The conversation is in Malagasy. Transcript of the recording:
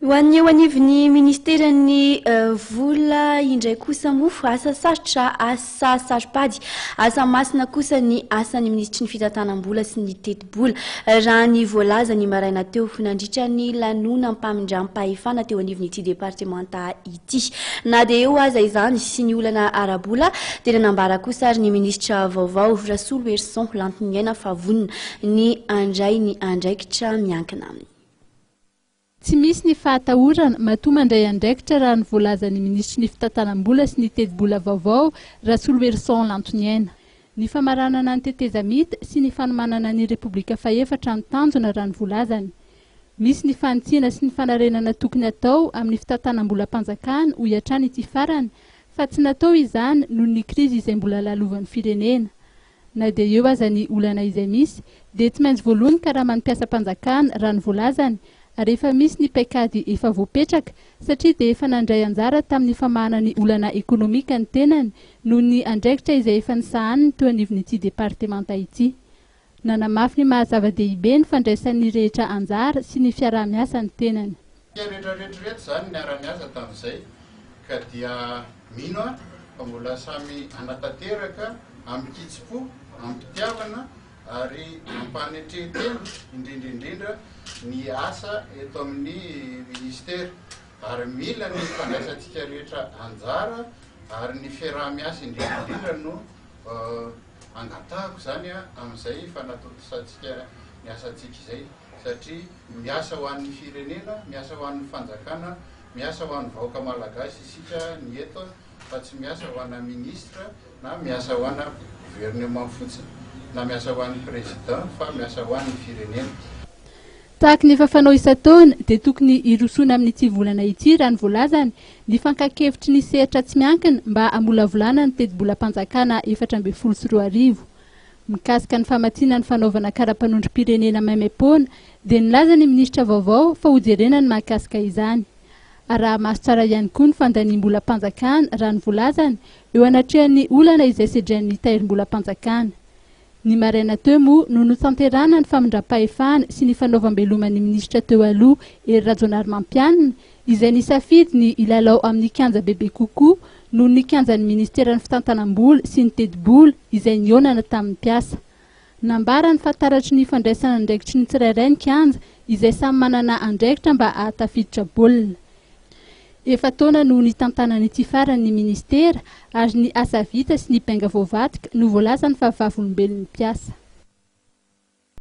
Hoan'ny eo anivon'ny ministeran'ny vola indray kosa mofo asa saropady asa masina kosa ny asan'ny ministry ny fitantanam-bola sy ny teti-bola raha ny voalaza ny maraina teo nandritra ny lanona mpamindram-pahefana teo anivon'ity departementa ity na dia eo aza izany sy ny olana arabola tena nambara kosa ary ny ministra vaovao Rasolo Erson Lantiniaina fa vonona ny andray ny andraikitra miankina aminy. Tsy misy ny fahatahorana matoa mandray andraikitra raha ny voalazan'ny ministry ny fitantanam-bola sy ny teti-bola vaovao Rasolo Erson Lantiniaina. Ny famaranana ny tetezamita sy ny fanomanana ny Repoblika Fahefatra ny tanjona raha ny voalazany. Misy ny fanitsiana sy ny fanarenana tokony atao amin'ny fitantanam-bola mpanjakana ho iatrany ity farany, fa tsy natao izany noho ny krizy izay mbola lalovan'ny firenena. Na dia eo aza ny olana izay misy, dia tsy maintsy voalohany ka raha mampiasa mpanjakana raha ny voalazany, ary efa misy ny paikady efa voapetraka satria dia efa nandray anjara tamin'ny famahana ny olana ekonomika ny tenany noho ny andraikitra izay efa nisahaniny teo anivon'ity departementa ity. Nanamafy ny mahazava-dehibe ny fandraisan'ny rehetra anjara sy ny fiaraha-miasa ny tenany. Rehetrarehetra zany ny ara-miasa tamin'izay ka dia mino fa mbola samy anatanteraka amin'ny kitsipo, amin'ny mpitiavana ary mampanetrehtena indrindra ny asa eto amin'ny ministera ary mila ny fandraisantsika rehetra anjara ary ny fiaraha-miasa indrindra no angatahako zany amin'izay fanatotosantsika ny asantsika izay satria miasa ho an'ny firenena, miasa ho an'ny fanjakana, miasa ho an'ny vahoaka malagasy isika ny eto fa tsy miasa ho anna ministra na miasa ho anna gouvernement fotsiny na miasa ho an'ny président fa miasa ho an'ny firenena. Tahaka ny fafanao isan-taona dia tokony irosona amin'ity volana ity raha ny voalazany ny fankakevitry ny sehatra tsy miankina mba hamolavolana ny teti-bola mpanjakana 2024. Mikasika ny famatsiana ny fanaovana karapanondrom-pirenena maimaimpona dia nilaza ny ministra vaovao fa hojerena ny mahakasika izany. Raha maso tsara ihany koa ny fandaniam-bola mpanjakana raha ny voalazany eo anatrehan'ny olana izay sedran'ny tairim-bola mpanjakana. Ny maraina teo moa no notanterana ny famindram-pahefana sy ny fanaovam-beloman'ny ministra teo aloha Hery Rajaonarimampianina izay nisafidy ny ilalao amin'ny kianja bebe kokoa noho ny kianjan'ny ministeran'ny fitantanam-bola sy ny teti-bola izay nionana tamin'ny mpiasa. Nambara ny fantaratry ny fandraisana andraikitry ny tsirairay ny kianja izay samy manana andraikitra mba ahatafiditra baolina. Efa taona no nitantanan'ity faran'ny ministera ary ny asa vita sy ny painga voavatika no voalazany fa vavolombelon'ny mpiasa.